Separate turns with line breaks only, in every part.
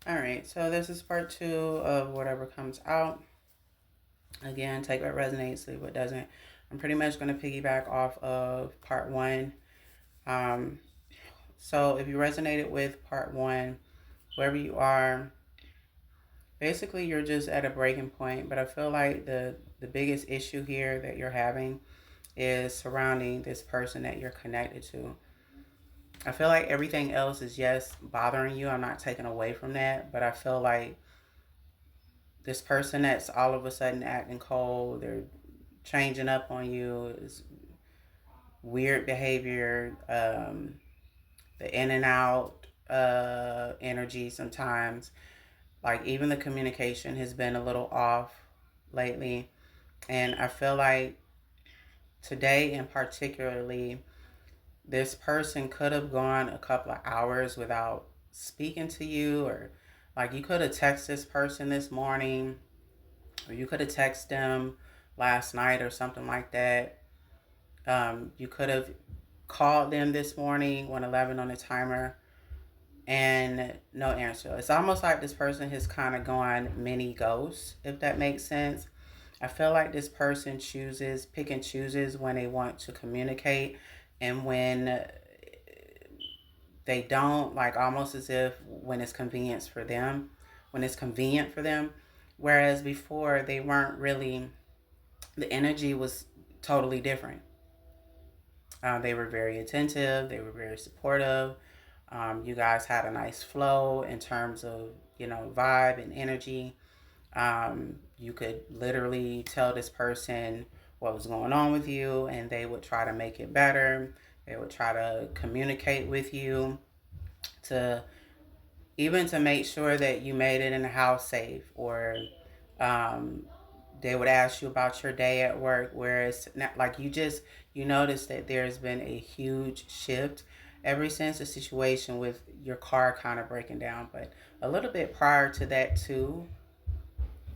All right, so this is part two of whatever comes out. Again, take what resonates, leave what doesn't. I'm pretty much going to piggyback off of part one. Um, so if you resonated with part one, wherever you are, basically you're just at a breaking point. But I feel like the biggest issue here that you're having is surrounding this person that you're connected to. I feel like everything else is yes bothering you. I'm not taking away from that, but I feel like this person that's all of a sudden acting cold, they're changing up on you, is weird behavior, the in and out energy sometimes. Like even the communication has been a little off lately. And I feel like today in particularly, this person could have gone a couple of hours without speaking to you, or like you could have texted this person this morning, or you could have texted them last night or something like that. You could have called them this morning, 111 on the timer, and no answer. It's almost like this person has kind of gone mini ghost, if that makes sense. I feel like this person pick and chooses when they want to communicate, and when they don't, like almost as if when it's convenient for them, Whereas before they weren't really, the energy was totally different. They were very attentive, they were very supportive. You guys had a nice flow in terms of, vibe and energy. You could literally tell this person what was going on with you, and they would try to make it better. They would try to communicate with you to even to make sure that you made it in the house safe, or um, they would ask you about your day at work. Whereas not, like you notice that there's been a huge shift ever since the situation with your car kind of breaking down, but a little bit prior to that too,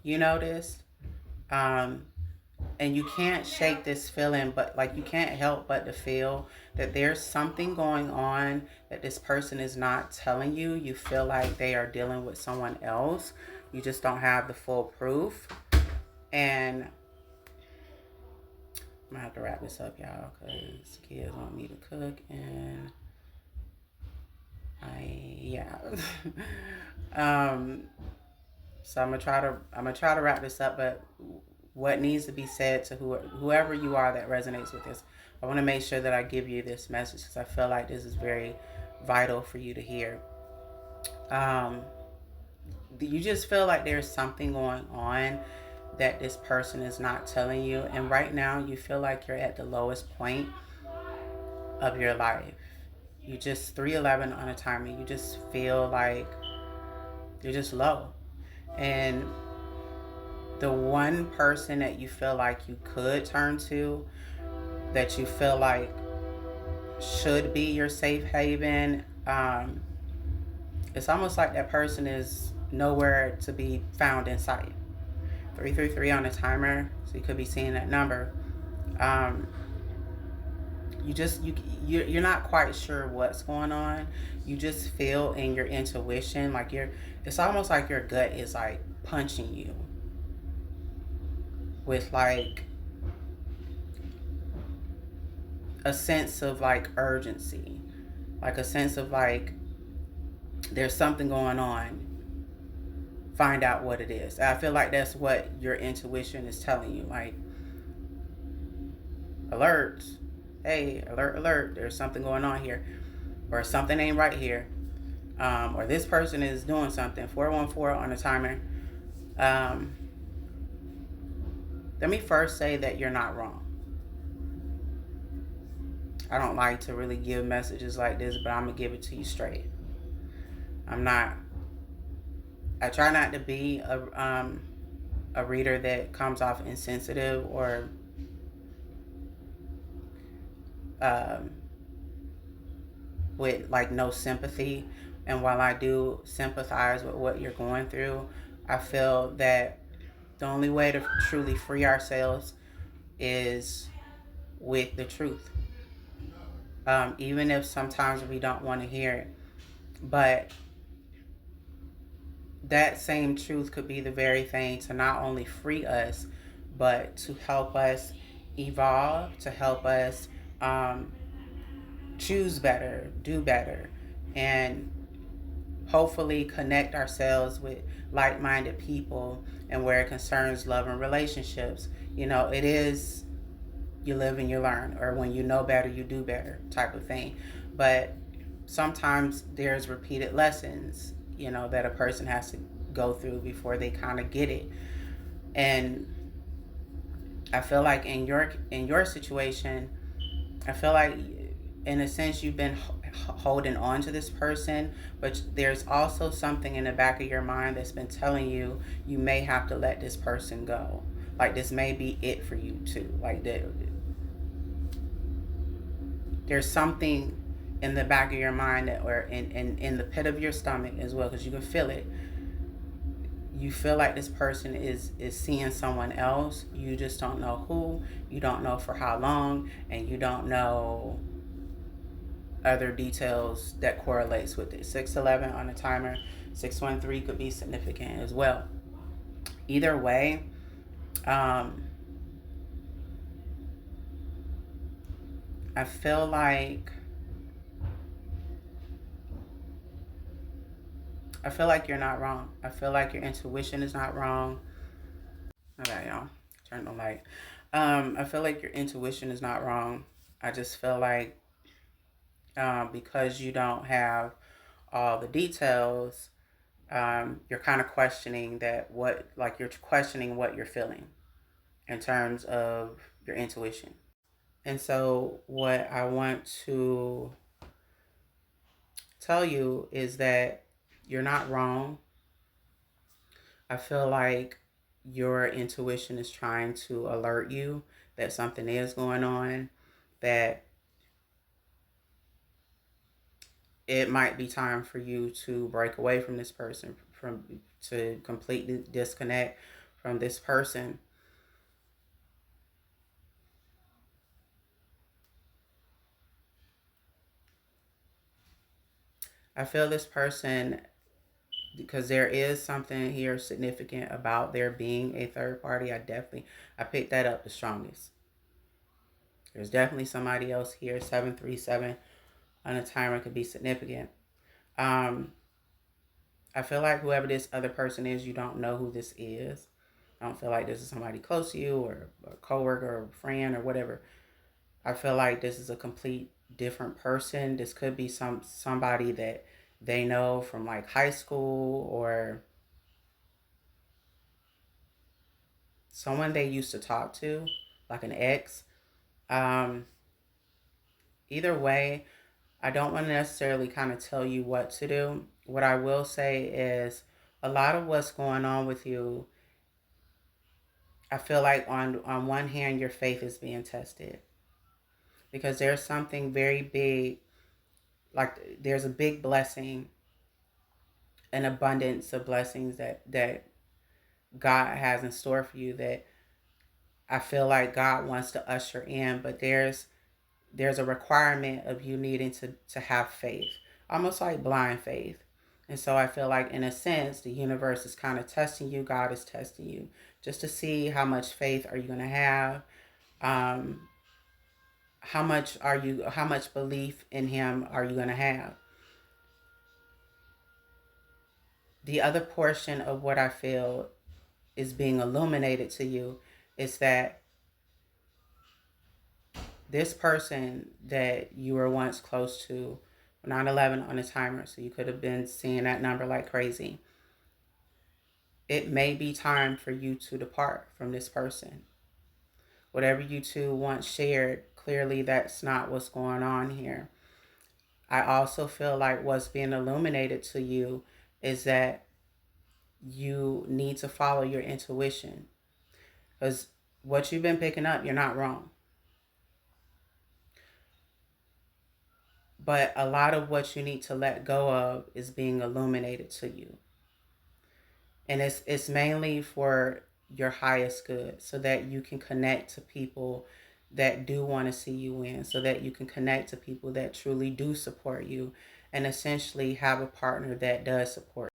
you noticed. Um, and you can't shake this feeling, but like you can't help but to feel that there's something going on that this person is not telling you. You feel like they are dealing with someone else. You just don't have the full proof. And I'm gonna have to wrap this up, y'all, because kids want me to cook, and yeah. um, so I'm gonna try to wrap this up, but what needs to be said to whoever you are that resonates with this, I want to make sure that I give you this message because I feel like this is very vital for you to hear. Um, you just feel like there's something going on that this person is not telling you, and right now you feel like you're at the lowest point of your life. You just 311 on a timer. You just feel like you're just low, and the one person that you feel like you could turn to, that you feel like should be your safe haven, it's almost like that person is nowhere to be found in sight. 333 on the timer, so you could be seeing that number. Um, you're not quite sure what's going on. You just feel in your intuition like it's almost like your gut is like punching you with like a sense of like urgency, like a sense of like there's something going on. Find out what it is. I feel like that's what your intuition is telling you. Like, alert, hey, alert, alert, there's something going on here, or something ain't right here, or this person is doing something. 414 on the timer. Um, Let me first say that you're not wrong. I don't like to really give messages like this, but I'm gonna give it to you straight. I'm not. I try not to be a reader that comes off insensitive or um, with like no sympathy. And while I do sympathize with what you're going through, I feel that the only way to truly free ourselves is with the truth. Even if sometimes we don't want to hear it. But that same truth could be the very thing to not only free us, but to help us evolve, to help us um, choose better, do better, and hopefully connect ourselves with like-minded people. And where it concerns love and relationships, it is you live and you learn, or when you know better you do better type of thing. But sometimes there's repeated lessons, that a person has to go through before they kind of get it. And I feel like in your situation, I feel like in a sense you've been holding on to this person, but there's also something in the back of your mind that's been telling you you may have to let this person go. Like this may be it for you too. Like there's something in the back of your mind that, or in the pit of your stomach as well, because you can feel it. You feel like this person is seeing someone else. You just don't know who. You don't know for how long, and you don't know other details that correlates with it. 611 on the timer. 613 could be significant as well. Either way, um, I feel like you're not wrong. I feel like your intuition is not wrong. Okay, y'all, turn the light. I feel like your intuition is not wrong. I just feel like because you don't have all the details, you're kind of questioning you're questioning what you're feeling in terms of your intuition. And so, what I want to tell you is that you're not wrong. I feel like your intuition is trying to alert you that something is going on, that it might be time for you to break away from this person, to completely disconnect from this person. I feel this person, because there is something here significant about there being a third party. I picked that up the strongest. There's definitely somebody else here. 737 on a timer could be significant. Um, I feel like whoever this other person is, you don't know who this is. I don't feel like this is somebody close to you, or a coworker or a friend or whatever. I feel like this is a complete different person. This could be somebody that they know from like high school, or someone they used to talk to, like an ex. Um, Either way, I don't want to necessarily kind of tell you what to do. What I will say is a lot of what's going on with you, I feel like on one hand your faith is being tested, because there's something very big, like there's a big blessing, an abundance of blessings that God has in store for you, that I feel like God wants to usher in, but there's a requirement of you needing to have faith, almost like blind faith. And so I feel like in a sense the universe is kind of testing you, God is testing you, just to see how much faith are you going to have, um, how much belief in him are you going to have. The other portion of what I feel is being illuminated to you is that this person that you were once close to, 911 on a timer, so you could have been seeing that number like crazy. It may be time for you to depart from this person. Whatever you two once shared, clearly that's not what's going on here. I also feel like what's being illuminated to you is that you need to follow your intuition, because what you've been picking up, you're not wrong. But a lot of what you need to let go of is being illuminated to you. And it's mainly for your highest good, so that you can connect to people that do want to see you win, so that you can connect to people that truly do support you, and essentially have a partner that does support